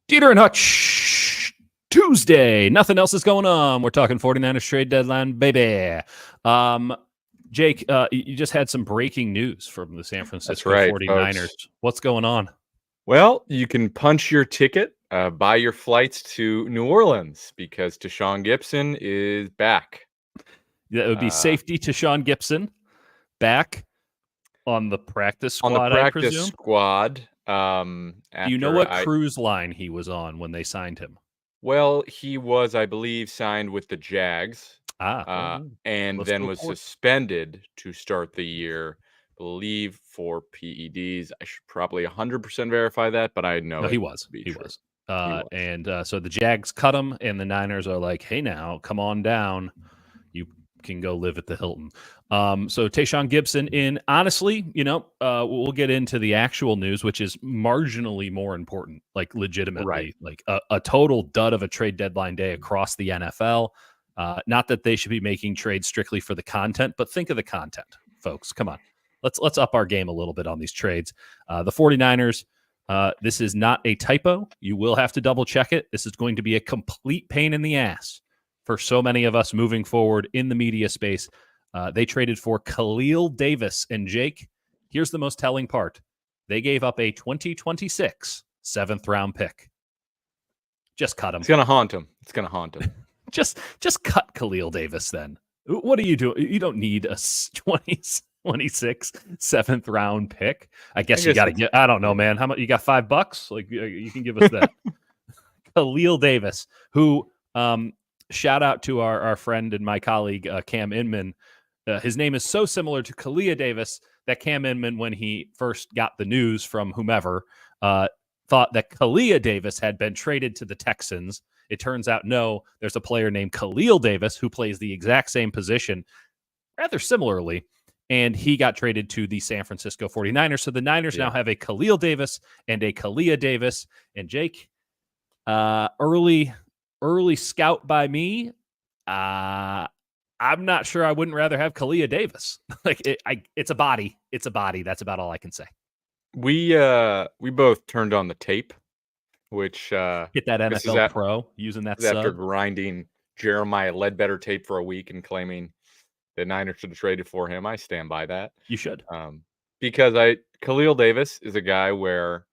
Dieter and Hutch, Tuesday. Nothing else is going on. We're talking 49ers trade deadline, baby. Jake, you just had some breaking news from the San Francisco 49ers. Folks. What's going on? Well, you can punch your ticket, buy your flights to New Orleans because Tashawn Gibson is back. That would be safety to Sean Gibson back on the practice squad, on the practice I presume? squad. Do you know what cruise line he was on when they signed him? Well, he was, I believe, signed with the Jags. And then was suspended to start the year, I believe, for PEDs. I should probably 100% verify that, but I know he was. So the Jags cut him, and the Niners are like, hey, now, come on down. You can go live at the Hilton. So Tashawn Gibson in. Honestly, we'll get into the actual news, which is marginally more important, like legitimately, right. like a total dud of a trade deadline day across the NFL. Not that they should be making trades strictly for the content, but think of the content, folks. Come on. Let's up our game a little bit on these trades. The 49ers, this is not a typo. You will have to double check it. This is going to be a complete pain in the ass for so many of us moving forward in the media space. They traded for Khalil Davis. And Jake, here's the most telling part. They gave up a 2026 7th-round pick. Just cut him. It's going to haunt him. Just cut Khalil Davis then. What are you doing? You don't need a 2026 7th-round pick. I guess you got to get, I don't know, man. How much? You got $5? Like, you can give us that. Khalil Davis, who, shout out to our friend and my colleague, Cam Inman. His name is so similar to Kalia Davis that Cam Inman, when he first got the news from whomever, thought that Kalia Davis had been traded to the Texans. It turns out, no, there's a player named Khalil Davis who plays the exact same position rather similarly, and he got traded to the San Francisco 49ers. So the Niners now have a Khalil Davis and a Kalia Davis. And Jake, early scout by me, I'm not sure I wouldn't rather have Kalia Davis. It's a body. It's a body. That's about all I can say. We both turned on the tape, which hit that NFL Pro using that sub. After grinding Jeremiah Ledbetter tape for a week and claiming the Niners should have traded for him. I stand by that. You should. Because Khalil Davis is a guy where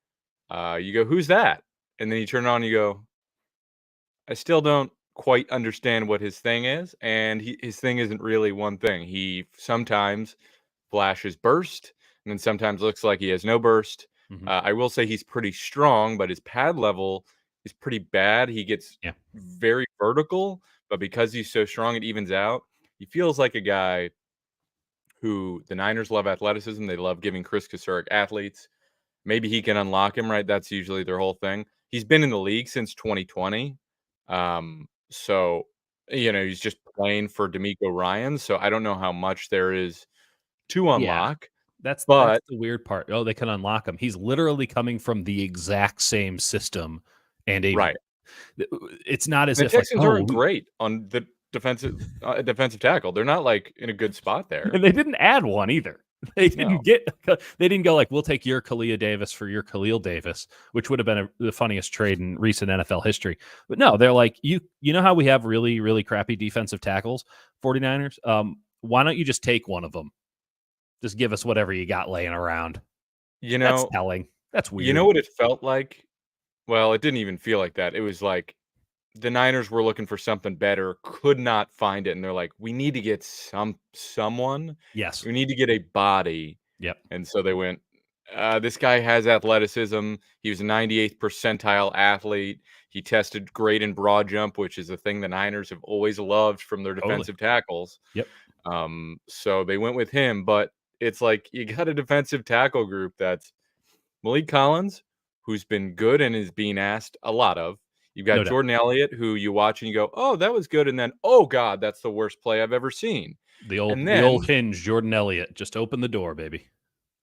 you go, who's that? And then you turn it on and you go, I still don't quite understand what his thing is. And his thing isn't really one thing. He sometimes flashes burst, and then sometimes looks like he has no burst. Mm-hmm. I will say he's pretty strong, but his pad level is pretty bad. He gets very vertical, but because he's so strong, it evens out. He feels like a guy who the Niners love athleticism. They love giving Chris Kasurik athletes. Maybe he can unlock him, right? That's usually their whole thing. He's been in the league since 2020. So, he's just playing for D'Amico Ryans. So I don't know how much there is to unlock. That's the weird part. Oh, they can unlock him. He's literally coming from the exact same system. And it's not as the if Texans aren't great on the defensive tackle. They're not like in a good spot there. And they didn't add one either. They didn't go like, we'll take your Kalia Davis for your Khalil Davis, which would have been the funniest trade in recent NFL history. But no, they're like, you know how we have really, really crappy defensive tackles, 49ers? Why don't you just take one of them? Just give us whatever you got laying around. That's telling. That's weird. You know what it felt like? Well, it didn't even feel like that. It was like the Niners were looking for something better, could not find it, and they're like, we need to get someone. Yes. We need to get a body. Yep. And so they went, this guy has athleticism. He was a 98th percentile athlete. He tested great in broad jump, which is a thing the Niners have always loved from their defensive tackles. Yep. So they went with him, but it's like you got a defensive tackle group that's Malik Collins, who's been good and is being asked a lot of. You've got Jordan Elliott, who you watch and you go, oh, that was good. And then, oh, God, that's the worst play I've ever seen. The old hinge, Jordan Elliott. Just open the door, baby.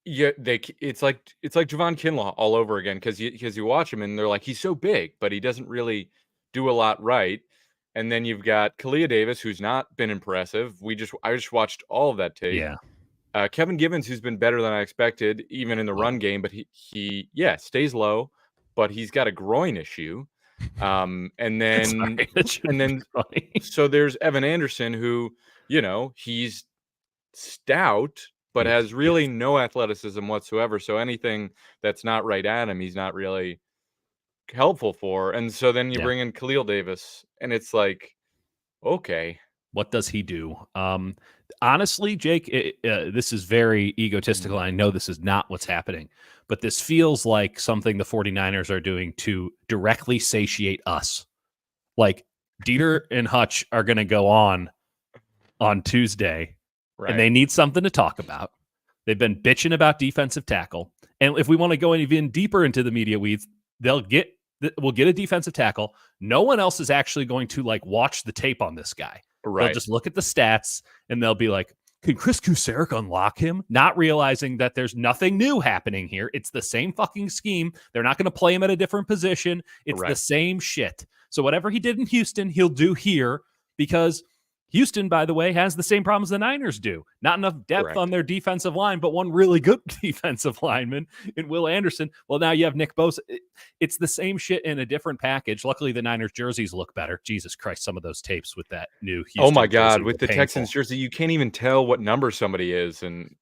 Yeah, it's like Javon Kinlaw all over again because you watch him and they're like, he's so big, but he doesn't really do a lot right. And then you've got Kalia Davis, who's not been impressive. I just watched all of that tape. Yeah. Kevin Givens, who's been better than I expected, even in the run game, but he stays low. but he's got a groin issue. And then Sorry, that shouldn't be funny. so there's Evan Anderson, who, he's stout, but has really no athleticism whatsoever. So anything that's not right at him, he's not really helpful for. And so then you bring in Khalil Davis, and it's like, okay, what does he do? Honestly, Jake, this is very egotistical. I know this is not what's happening, but this feels like something the 49ers are doing to directly satiate us. Like Dieter and Hutch are going to go on Tuesday, and they need something to talk about. They've been bitching about defensive tackle. And if we want to go even deeper into the media weeds, we'll get a defensive tackle. No one else is actually going to watch the tape on this guy. Right. They'll just look at the stats and they'll be like, can Chris Kusarek unlock him? Not realizing that there's nothing new happening here. It's the same fucking scheme. They're not going to play him at a different position. It's the same shit. So whatever he did in Houston, he'll do here, because Houston, by the way, has the same problems the Niners do. Not enough depth on their defensive line, but one really good defensive lineman in Will Anderson. Well, now you have Nick Bosa. It's the same shit in a different package. Luckily, the Niners jerseys look better. Jesus Christ, some of those tapes with that new Houston oh my God, jersey with the painful. Texans jersey, you can't even tell what number somebody is. And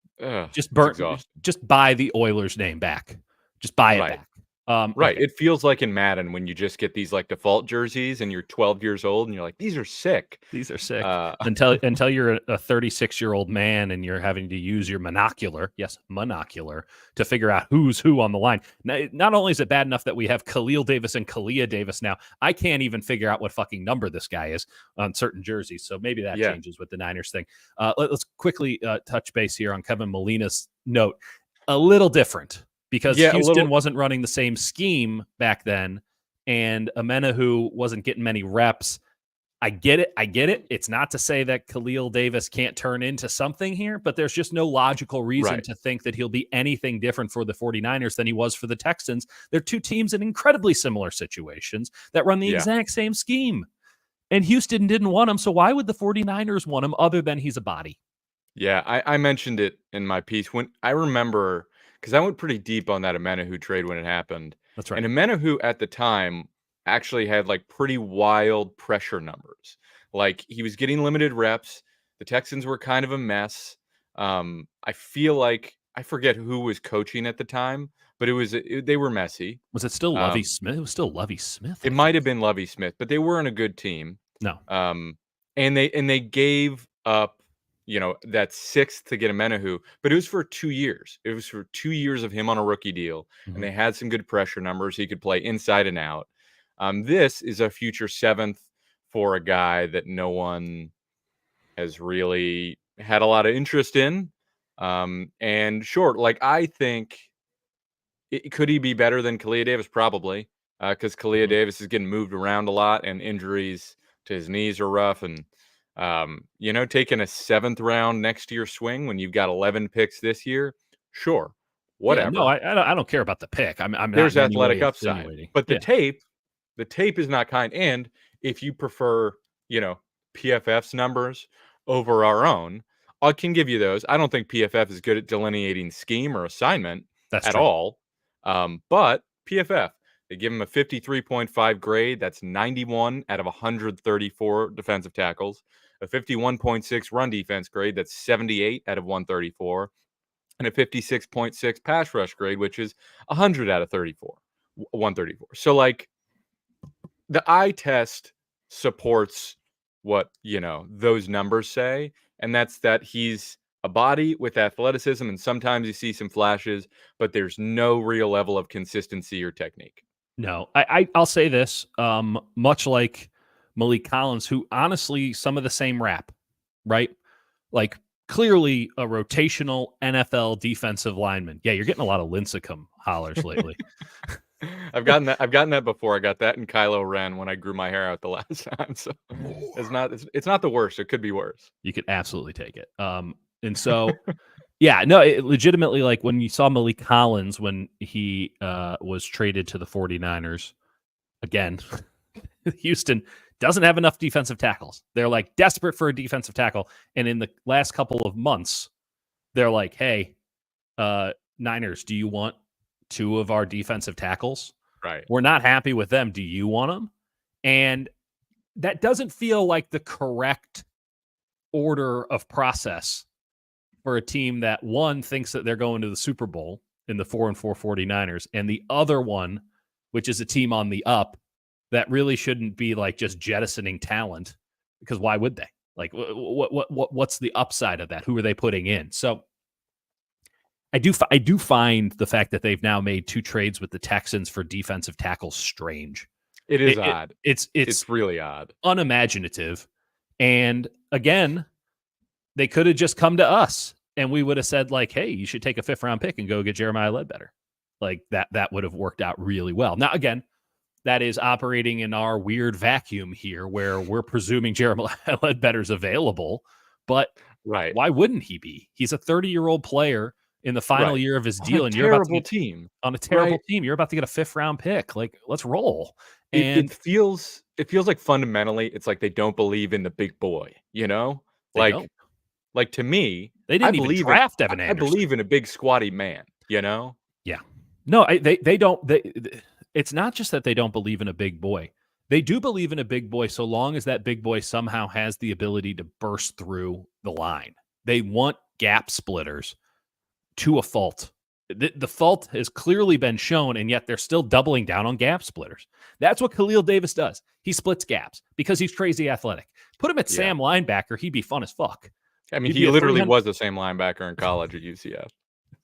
just buy the Oilers name back. Just buy it back. Right. Okay. It feels like in Madden when you just get these default jerseys and you're 12 years old and you're like, these are sick. These are sick. Until you're a 36-year-old man and you're having to use your monocular to figure out who's who on the line. Not only is it bad enough that we have Khalil Davis and Kalia Davis now, I can't even figure out what fucking number this guy is on certain jerseys. So maybe that changes with the Niners thing. Let's quickly touch base here on Kevin Molina's note. A little different, because Houston wasn't running the same scheme back then, and Amenahu wasn't getting many reps. I get it. It's not to say that Khalil Davis can't turn into something here, but there's just no logical reason to think that he'll be anything different for the 49ers than he was for the Texans. They're two teams in incredibly similar situations that run the exact same scheme. And Houston didn't want him, so why would the 49ers want him other than he's a body? Yeah, I mentioned it in my piece. When I remember, because I went pretty deep on that Amenahu trade when it happened. That's right. And Amenahu at the time actually had pretty wild pressure numbers. He was getting limited reps. The Texans were kind of a mess. I feel like, I forget who was coaching at the time, but they were messy. Was it still Lovie Smith? It was still Lovie Smith. It might have been Lovie Smith, but they weren't a good team. No. And they gave up that sixth to get Amenahu, but it was for 2 years. It was for 2 years of him on a rookie deal, and they had some good pressure numbers. He could play inside and out. This is a future seventh for a guy that no one has really had a lot of interest in. And sure, I think could he be better than Kalia Davis? Probably, because Kalia Davis is getting moved around a lot, and injuries to his knees are rough. And taking a 7th round next year swing when you've got 11 picks this year, sure, whatever. Yeah, no, I don't care about the pick. I'm there's not athletic upside, but the tape is not kind. And if you prefer, PFF's numbers over our own, I can give you those. I don't think PFF is good at delineating scheme or assignment at all. But PFF, they give him a 53.5 grade. That's 91 out of 134 defensive tackles. A 51.6 run defense grade. That's 78 out of 134. And a 56.6 pass rush grade, which is 100 out of 134. So, the eye test supports what, those numbers say. And that's that he's a body with athleticism. And sometimes you see some flashes, but there's no real level of consistency or technique. No, I'll say this, much like Malik Collins, who honestly, some of the same rap, right? Clearly a rotational NFL defensive lineman. Yeah, you're getting a lot of Lincecum hollers lately. I've gotten that before. I got that in Kylo Ren when I grew my hair out the last time. So it's not the worst. It could be worse. You could absolutely take it. And so yeah, no, it legitimately, when you saw Malik Collins when he was traded to the 49ers, again, Houston doesn't have enough defensive tackles. They're desperate for a defensive tackle. And in the last couple of months, they're like, hey, Niners, do you want 2 of our defensive tackles? Right. We're not happy with them. Do you want them? And that doesn't feel like the correct order of process for a team that, one, thinks that they're going to the Super Bowl in the 4-4 49ers, and the other one, which is a team on the up, that really shouldn't be like just jettisoning talent, because why would they? Like, what's the upside of that? Who are they putting in? So I do find the fact that they've now made 2 trades with the Texans for defensive tackles strange. It is odd. It's really odd, unimaginative. And again, they could have just come to us and we would have said, like, hey, you should take a 5th round pick and go get Jeremiah Ledbetter. Like that would have worked out really well. Now, again, that is operating in our weird vacuum here where we're presuming Jeremiah Ledbetter's available, but right? Why wouldn't he be? He's a 30-year-old player in the final year of his deal, and you're about to team on a terrible team. You're about to get a 5th round pick. Like, let's roll. And it feels like fundamentally, it's like they don't believe in the big boy. You know, like to me, they didn't even draft Evan Anderson. I believe in a big squatty man. You know? Yeah. No, they don't. It's not just that they don't believe in a big boy. They do believe in a big boy so long as that big boy somehow has the ability to burst through the line. They want gap splitters to a fault. The fault has clearly been shown, and yet they're still doubling down on gap splitters. That's what Khalil Davis does. He splits gaps because he's crazy athletic. Put him at Sam linebacker, he'd be fun as fuck. I mean, he literally was the same linebacker in college at UCF.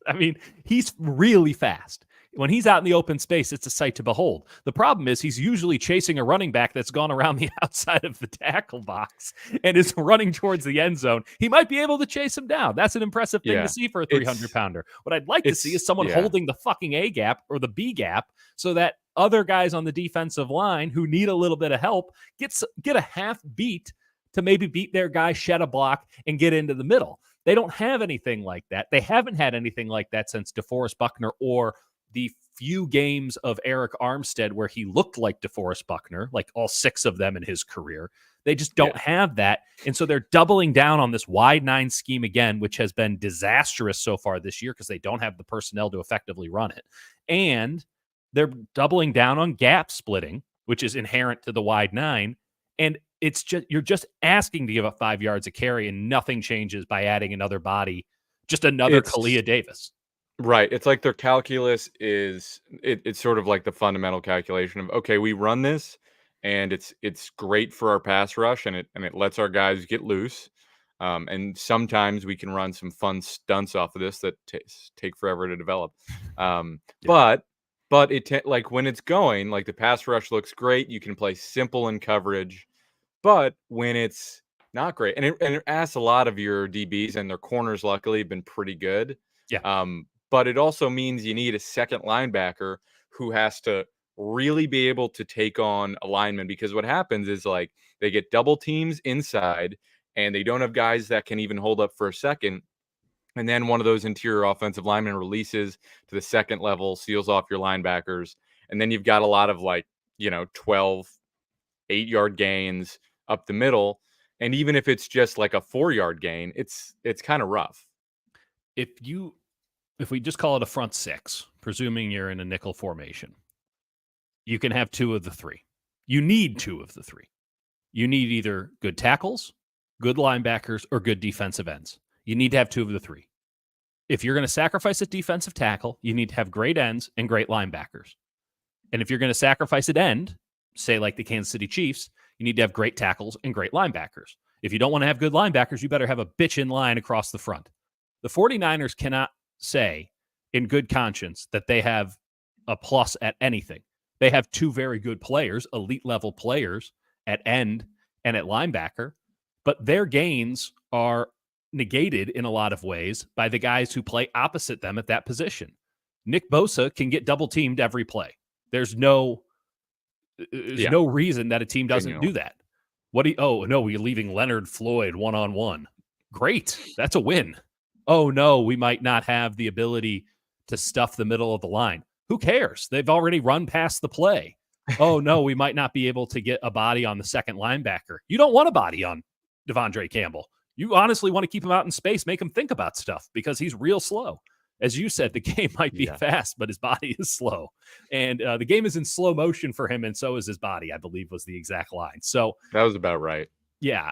I mean, he's really fast. When he's out in the open space, it's a sight to behold. The problem is he's usually chasing a running back that's gone around the outside of the tackle box and is running towards the end zone. He might be able to chase him down. That's an impressive thing to see for a 300-pounder. What I'd like to see is someone holding the fucking A gap or the B gap so that other guys on the defensive line who need a little bit of help get a half beat to maybe beat their guy, shed a block, and get into the middle. They don't have anything like that. They haven't had anything like that since DeForest Buckner or the few games of Eric Armstead where he looked like DeForest Buckner, like all 6 of them in his career. They just don't have that. And so they're doubling down on this wide 9 scheme again, which has been disastrous so far this year because they don't have the personnel to effectively run it. And they're doubling down on gap splitting, which is inherent to the wide 9. And it's just, you're just asking to give up 5 yards a carry and nothing changes by adding another body, just another Kalia Davis. Right. It's like their calculus is it's sort of like the fundamental calculation of, okay, we run this and it's great for our pass rush and it lets our guys get loose. And sometimes we can run some fun stunts off of this that take forever to develop. But like when it's going, like the pass rush looks great. You can play simple in coverage, but when it's not great, and it asks a lot of your DBs and their corners, luckily, have been pretty good. Yeah. But it also means you need a second linebacker who has to really be able to take on a lineman, because what happens is like they get double teams inside and they don't have guys that can even hold up for a second. And then one of those interior offensive linemen releases to the second level, seals off your linebackers. And then you've got a lot of 12, 8-yard gains up the middle. And even if it's just like a 4-yard gain, it's kind of rough. If we just call it a front 6, presuming you're in a nickel formation, you can have 2 of the 3. You need 2 of the 3. You need either good tackles, good linebackers, or good defensive ends. You need to have 2 of the 3. If you're going to sacrifice a defensive tackle, you need to have great ends and great linebackers. And if you're going to sacrifice an end, say like the Kansas City Chiefs, you need to have great tackles and great linebackers. If you don't want to have good linebackers, you better have a bitch in line across the front. The 49ers cannot say in good conscience that they have a plus at anything. They have 2 very good players, elite level players at end and at linebacker, but their gains are negated in a lot of ways by the guys who play opposite them at that position. Nick Bosa can get double teamed every play. There's no reason that a team doesn't do that. We're leaving Leonard Floyd one-on-one. Great. That's a win. Oh, no, we might not have the ability to stuff the middle of the line. Who cares? They've already run past the play. Oh, no, we might not be able to get a body on the second linebacker. You don't want a body on Devondre Campbell. You honestly want to keep him out in space, make him think about stuff because he's real slow. as you said, the game might be fast, but his body is slow. And the game is in slow motion for him, and so is his body, I believe was the exact line. So that was about right. Yeah,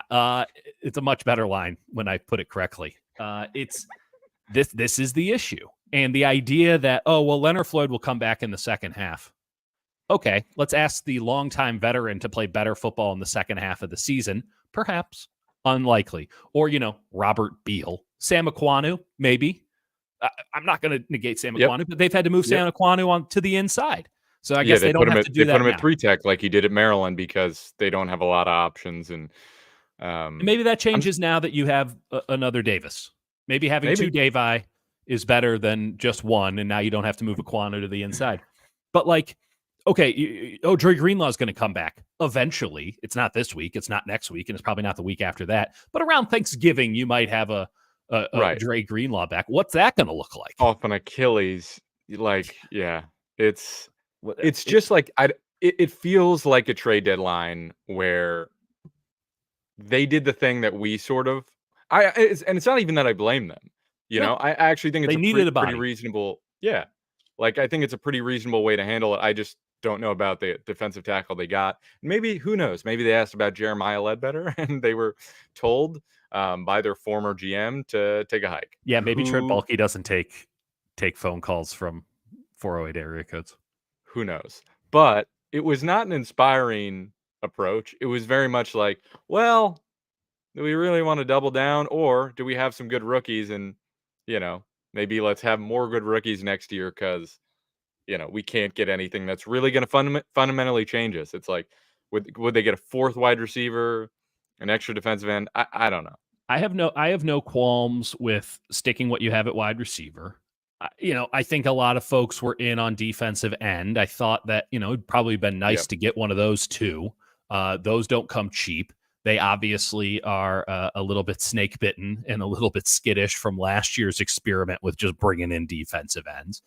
it's a much better line when I put it correctly. It's this is the issue. And the idea that, oh, well, Leonard Floyd will come back in the second half. Okay, let's ask the longtime veteran to play better football in the second half of the season. Perhaps. Unlikely. Or, Robert Beal. Sam Aquanu, maybe. I'm not going to negate Sam Aquanu, but they've had to move Sam Aquanu on to the inside. So I guess they don't have to do that. They put him at 3-tech like he did at Maryland because they don't have a lot of options. And maybe that changes now that you have another Davis. Maybe having two Davi is better than just one, and now you don't have to move Aquanu to the inside. But okay, Dre Greenlaw is going to come back eventually. It's not this week. It's not next week, and it's probably not the week after that. But around Thanksgiving, you might have a Dre Greenlaw back. What's that going to look like? Off an Achilles, it's just like it feels like a trade deadline where they did the thing that we sort of and it's not even that I blame them. I actually think it's pretty reasonable. Yeah. Like, I think it's a pretty reasonable way to handle it. I just don't know about the defensive tackle they got. Maybe, who knows? Maybe they asked about Jeremiah Ledbetter and they were told by their former GM to take a hike. Yeah, maybe Trent Baalke doesn't take phone calls from 408 area codes. Who knows? But it was not an inspiring approach. It was very much like, well, do we really want to double down, or do we have some good rookies and, maybe let's have more good rookies next year because, we can't get anything that's really going to fundamentally change us. It's like, would they get a fourth wide receiver, an extra defensive end? I don't know. I have no qualms with sticking what you have at wide receiver. I think a lot of folks were in on defensive end. I thought that, it'd probably been nice to get one of those too. Those don't come cheap. They obviously are a little bit snake bitten and a little bit skittish from last year's experiment with just bringing in defensive ends.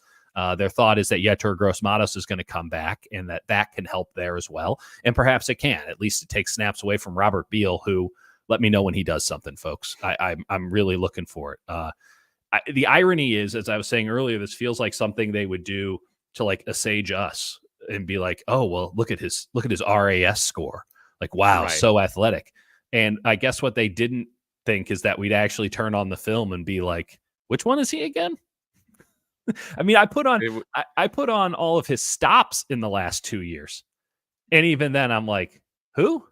Their thought is that Yetur Gross-Matos is going to come back and that can help there as well. And perhaps it can. At least it takes snaps away from Robert Beal, who, let me know when he does something, folks. I'm really looking for it. The irony is, as I was saying earlier, this feels like something they would do to assuage us and be like, oh, well, look at his RAS score. Like, wow, right. So athletic. And I guess what they didn't think is that we'd actually turn on the film and be like, which one is he again? I mean, I put on all of his stops in the last 2 years. And even then I'm like, who?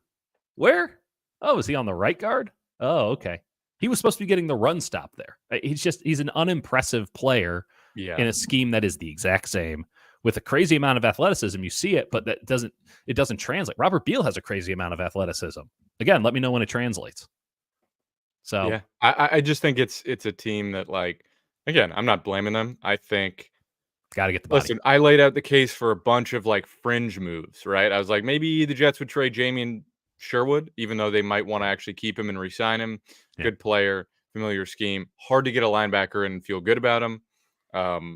Where? Oh, is he on the right guard? Oh, okay. He was supposed to be getting the run stop there. He's an unimpressive player in a scheme that is the exact same with a crazy amount of athleticism. You see it, but it doesn't translate. Robert Beal has a crazy amount of athleticism. Again, let me know when it translates. So yeah, I just think it's a team that, again, I'm not blaming them. I think got to get the body. Listen, I laid out the case for a bunch of fringe moves, right? I was like, maybe the Jets would trade Jamie Sherwood, even though they might want to actually keep him and re-sign him. Yeah. Good player, familiar scheme. Hard to get a linebacker and feel good about him.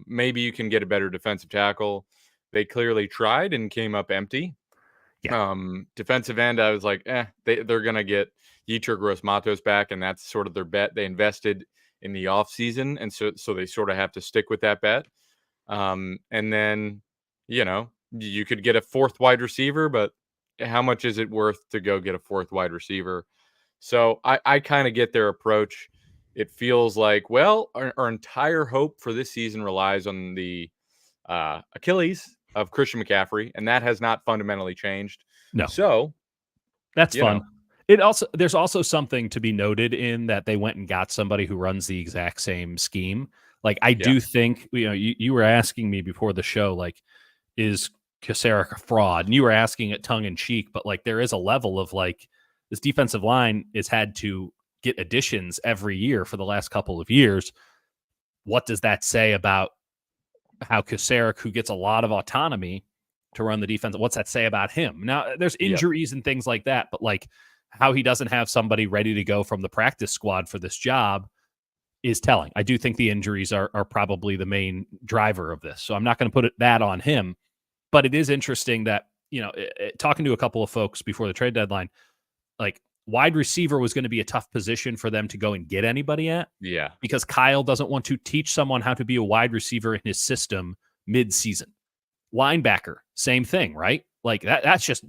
Maybe you can get a better defensive tackle. They clearly tried and came up empty. Yeah. Defensive end, I was like, they're going to get Yetur Gross-Matos back, and that's sort of their bet. They invested in the offseason, and so they sort of have to stick with that bet. And then, you could get a fourth wide receiver, but how much is it worth to go get a fourth wide receiver? So I kind of get their approach. It feels like, well, our entire hope for this season relies on the Achilles of Christian McCaffrey, and that has not fundamentally changed. No. So that's fun. There's also something to be noted in that they went and got somebody who runs the exact same scheme. I do think, you were asking me before the show, is Kasarik a fraud? And you were asking it tongue in cheek, but there is a level of this defensive line has had to get additions every year for the last couple of years. What does that say about how Kasarik, who gets a lot of autonomy to run the defense, what's that say about him? Now, there's injuries and things like that, but how he doesn't have somebody ready to go from the practice squad for this job is telling. I do think the injuries are probably the main driver of this. So I'm not going to put that on him, but it is interesting that, talking to a couple of folks before the trade deadline, wide receiver was going to be a tough position for them to go and get anybody at. Yeah. Because Kyle doesn't want to teach someone how to be a wide receiver in his system mid-season. Linebacker, same thing, right? Like that's just,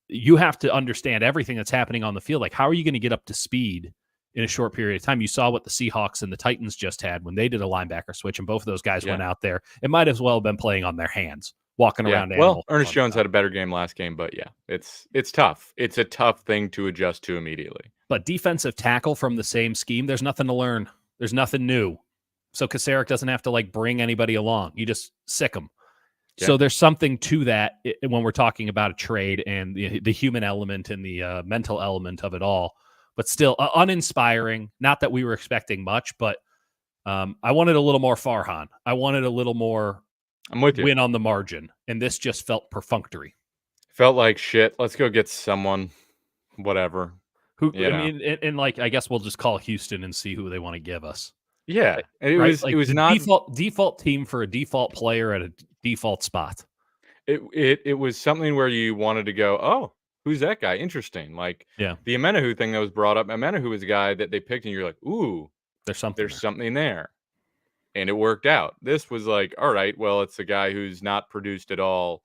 you have to understand everything that's happening on the field. Like, how are you going to get up to speed in a short period of time? You saw what the Seahawks and the Titans just had when they did a linebacker switch, and both of those guys went out there. It might as well have been playing on their hands, walking around. Well, Ernest Jones had a better game last game, but yeah, it's tough. It's a tough thing to adjust to immediately. But defensive tackle from the same scheme, there's nothing to learn. There's nothing new. So Kasarik doesn't have to like bring anybody along. You just sick them. Yeah. So there's something to that when we're talking about a trade and the human element and the mental element of it all. But still uninspiring. Not that we were expecting much, but I wanted a little more Farhan. I wanted a little more win on the margin. And this just felt perfunctory. Felt like shit. Let's go get someone, whatever. Who, I mean, and like, I guess we'll just call Houston and see who they want to give us. Yeah. It was not default team for a default player at a default spot. It was something where you wanted to go, oh, who's that guy? Interesting. Like the Amenahu thing that was brought up. Amenahu was a guy that they picked and you're like, ooh, there's something there. And it worked out. This was like, all right, well, it's a guy who's not produced at all,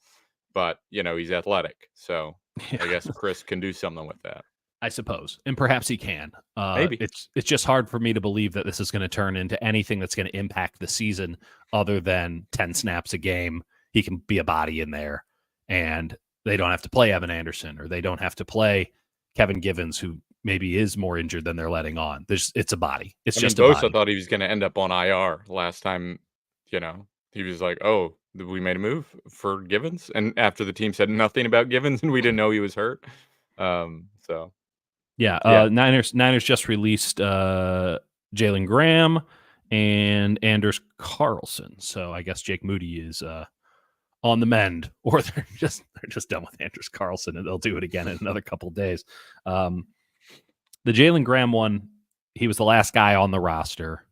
but he's athletic. So I guess Chris can do something with that. I suppose, and perhaps he can. Maybe it's just hard for me to believe that this is going to turn into anything that's going to impact the season, other than 10 snaps a game. He can be a body in there, and they don't have to play Evan Anderson, or they don't have to play Kevin Givens, who maybe is more injured than they're letting on. It's a body. It's just a body. I thought he was going to end up on IR last time. He was like, "Oh, we made a move for Givens," and after the team said nothing about Givens, and we didn't know he was hurt. So. Yeah. Niners just released Jalen Graham and Anders Carlson. So I guess Jake Moody is on the mend, or they're just done with Anders Carlson, and they'll do it again in another couple of days. The Jalen Graham one, he was the last guy on the roster.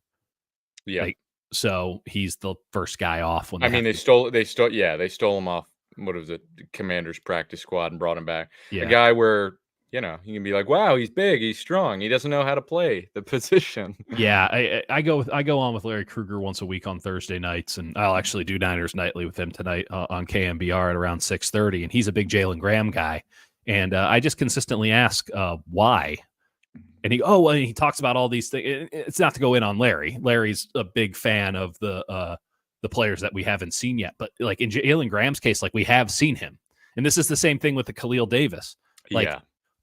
Yeah. So he's the first guy off. They stole him off. What was it? Commander's practice squad and brought him back. Yeah. A guy where you can be like, wow, he's big, he's strong, he doesn't know how to play the position. Yeah, I go on with Larry Krueger once a week on Thursday nights, and I'll actually do Niners Nightly with him tonight on KMBR at around 6:30. And he's a big Jalen Graham guy, and I just consistently ask why. And he talks about all these things. It's not to go in on Larry. Larry's a big fan of the players that we haven't seen yet, but like in Jalen Graham's case, like we have seen him, and this is the same thing with the Khalil Davis.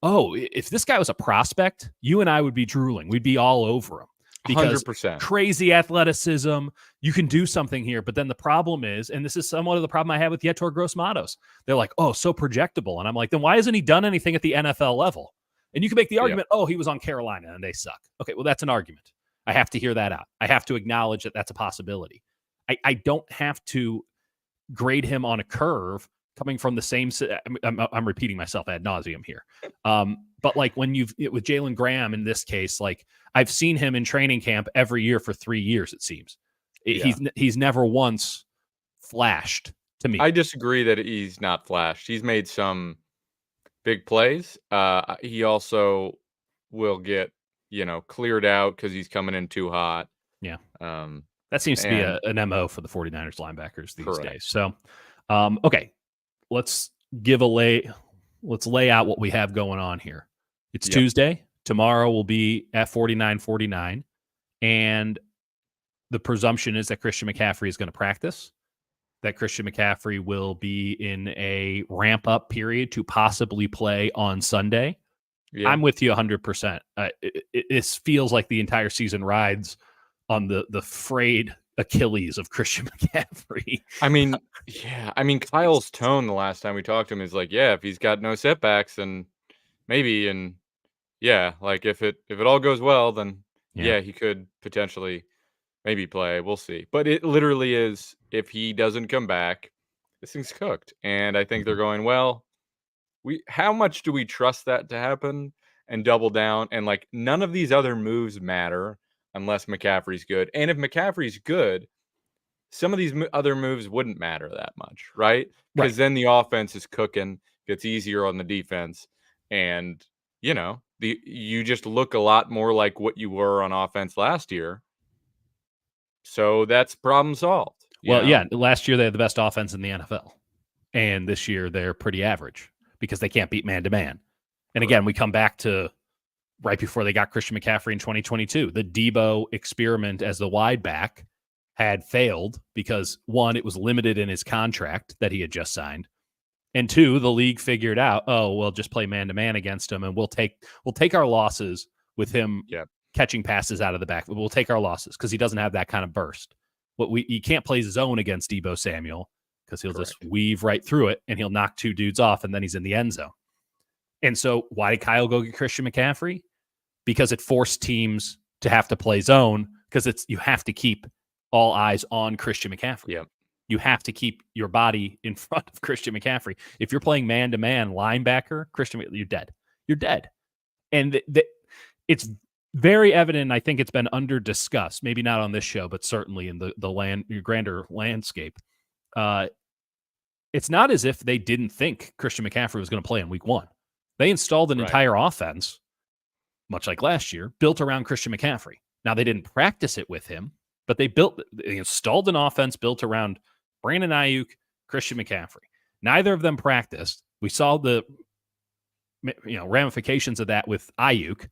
If this guy was a prospect, you and I would be drooling. We'd be all over him because 100%. Crazy athleticism. You can do something here. But then the problem is, and this is somewhat of the problem I have with Yetur Gross-Matos. They're like, oh, so projectable. And I'm like, then why hasn't he done anything at the NFL level? And you can make the argument, he was on Carolina and they suck. Okay, well, that's an argument. I have to hear that out. I have to acknowledge that that's a possibility. I don't have to grade him on a curve coming from the same. I'm repeating myself ad nauseum here. But like with Jalen Graham in this case, like I've seen him in training camp every year for 3 years, it seems. He's never once flashed to me. I disagree that he's not flashed. He's made some big plays. He also will get, cleared out because he's coming in too hot. Yeah. That seems to be an MO for the 49ers linebackers these days. So, okay. Let's lay out what we have going on here. It's Tuesday. Tomorrow will be at 49-49. And the presumption is that Christian McCaffrey is going to practice, that Christian McCaffrey will be in a ramp-up period to possibly play on Sunday. Yeah. I'm with you 100%. It feels like the entire season rides on the frayed Achilles of Christian McCaffrey. I mean, Kyle's tone the last time we talked to him is like, if he's got no setbacks, then maybe, and like if it all goes well, then he could potentially maybe play. We'll see. But it literally is, if he doesn't come back, this thing's cooked. And I think they're going, well, how much do we trust that to happen and double down? And like none of these other moves matter unless McCaffrey's good. And if McCaffrey's good, some of these other moves wouldn't matter that much, right? Because then the offense is cooking, gets easier on the defense. And, you just look a lot more like what you were on offense last year. So that's problem solved. Well, yeah, last year they had the best offense in the NFL. And this year they're pretty average because they can't beat man-to-man. And again, we come back to right before they got Christian McCaffrey in 2022. The Debo experiment as the wide back had failed because, one, it was limited in his contract that he had just signed. And two, the league figured out, we'll just play man-to-man against him, and we'll take our losses with him catching passes out of the back. We'll take our losses because he doesn't have that kind of burst. You can't play zone against Debo Samuel because he'll just weave right through it, and he'll knock two dudes off, and then he's in the end zone. And so why did Kyle go get Christian McCaffrey? Because it forced teams to have to play zone because you have to keep all eyes on Christian McCaffrey. Yep. You have to keep your body in front of Christian McCaffrey. If you're playing man-to-man linebacker, you're dead. You're dead. And it's very evident. I think it's been under-discussed, maybe not on this show, but certainly in the grander landscape. It's not as if they didn't think Christian McCaffrey was going to play in week 1. They installed an entire offense, much like last year, built around Christian McCaffrey. Now, they didn't practice it with him, but they installed an offense built around Brandon Ayuk, Christian McCaffrey. Neither of them practiced. We saw the ramifications of that with Ayuk,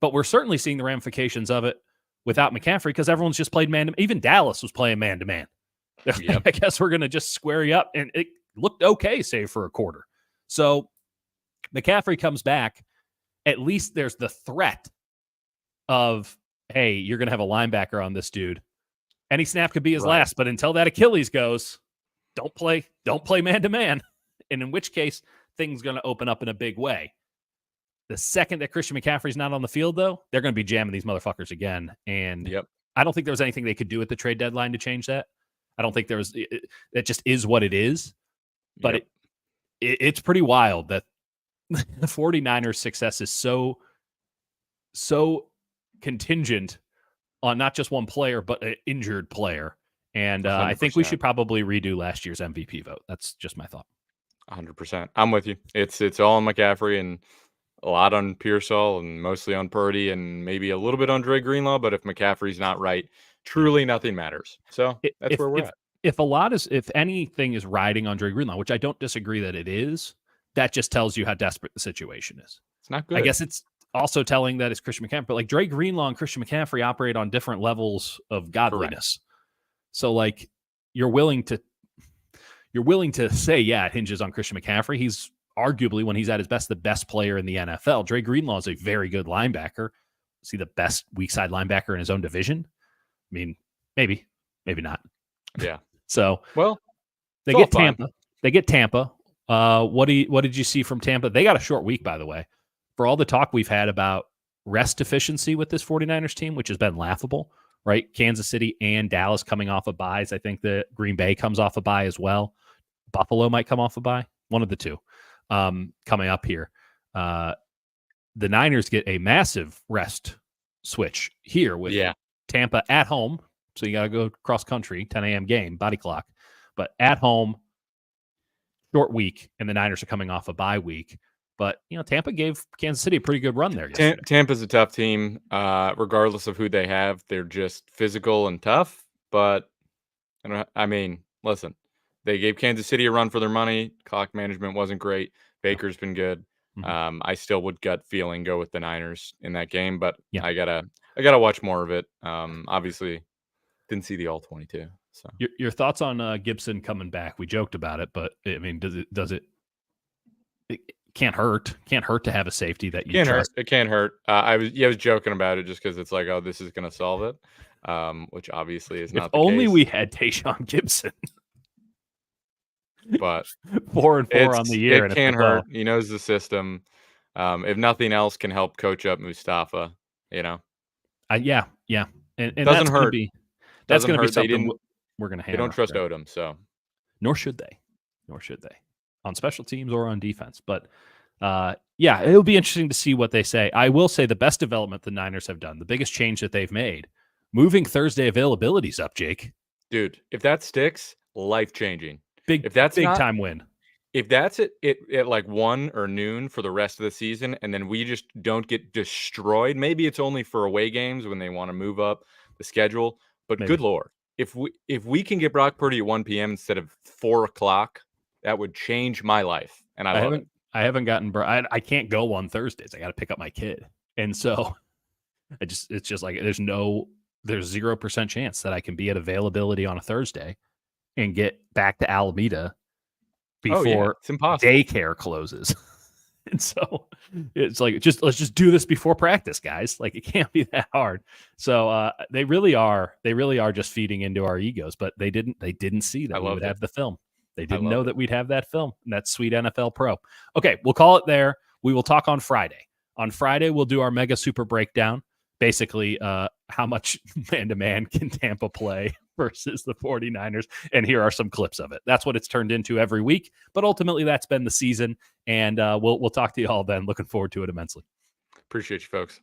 but we're certainly seeing the ramifications of it without McCaffrey because everyone's just played man-to-man. Even Dallas was playing man-to-man. Yep. I guess we're going to just square you up, and it looked okay, save for a quarter. So McCaffrey comes back. At least there's the threat of, hey, you're going to have a linebacker on this dude. Any snap could be his last, but until that Achilles goes, don't play man-to-man. And in which case, things going to open up in a big way. The second that Christian McCaffrey's not on the field, though, they're going to be jamming these motherfuckers again. And I don't think there was anything they could do at the trade deadline to change that. I don't think there was. It just is what it is. But it's pretty wild that the 49ers' success is so contingent on not just one player, but an injured player. And I think we should probably redo last year's MVP vote. That's just my thought. 100%. I'm with you. It's all on McCaffrey and a lot on Pearsall and mostly on Purdy and maybe a little bit on Dre Greenlaw. But if McCaffrey's not right, truly nothing matters. So that's where we're at. If anything is riding on Dre Greenlaw, which I don't disagree that it is, that just tells you how desperate the situation is. It's not good. I guess it's also telling that it's Christian McCaffrey, but like Dre Greenlaw and Christian McCaffrey operate on different levels of godliness. Correct. So like you're willing to say, it hinges on Christian McCaffrey. He's arguably, when he's at his best, the best player in the NFL. Dre Greenlaw is a very good linebacker. Is he the best weak side linebacker in his own division? I mean, maybe not. Yeah. So they get Tampa. What did you see from Tampa? They got a short week, by the way. For all the talk we've had about rest deficiency with this 49ers team, which has been laughable, right? Kansas City and Dallas coming off of byes. I think that Green Bay comes off a bye as well. Buffalo might come off a bye. One of the two coming up here. The Niners get a massive rest switch here with Tampa at home. So you got to go cross country, 10 a.m. game, body clock. But at home, short week, and the Niners are coming off a bye week. But, Tampa gave Kansas City a pretty good run there yesterday. Tampa's a tough team, regardless of who they have. They're just physical and tough. But, listen, they gave Kansas City a run for their money. Clock management wasn't great. Baker's been good. Mm-hmm. I still would gut feeling go with the Niners in that game, but I gotta watch more of it. Obviously, didn't see the all 22. So your thoughts on Gibson coming back? We joked about it, but does it? It can't hurt. Can't hurt to have a safety that you trust. It can't hurt. I was joking about it just because it's like, oh, this is going to solve it, which obviously is not the case. If only we had Tayshaun Gibson. But 4-4 on the year. It can't hurt. He knows the system. If nothing else can help coach up Mustafa, Yeah. And doesn't hurt. That's going to be something we're going to have. They don't trust Odom, so. Nor should they. On special teams or on defense. But, it'll be interesting to see what they say. I will say the best development the Niners have done, the biggest change that they've made, moving Thursday availabilities up, Jake. Dude, if that sticks, life-changing. If that's big time win. if that's at like 1 or noon for the rest of the season, and then we just don't get destroyed, maybe it's only for away games when they want to move up the schedule. But Maybe. good Lord, if we can get Brock Purdy at 1 p.m. instead of 4 o'clock, that would change my life, and I love it. I haven't gotten. I can't go on Thursdays. I got to pick up my kid, and so it's just like there's 0% chance that I can be at availability on a Thursday and get back to Alameda before it's impossible. daycare closes. And so it's like, let's just do this before practice, guys. Like, it can't be that hard. So they really are just feeding into our egos, but they didn't see that we would have the film. They didn't know that we'd have that film, and that's sweet NFL Pro. Okay, we'll call it there. We will talk on Friday. On Friday, we'll do our mega super breakdown. Basically, how much man-to-man can Tampa play versus the 49ers, and here are some clips of it. That's what it's turned into every week, but ultimately that's been the season, and we'll talk to you all then. Looking forward to it immensely. Appreciate you, folks.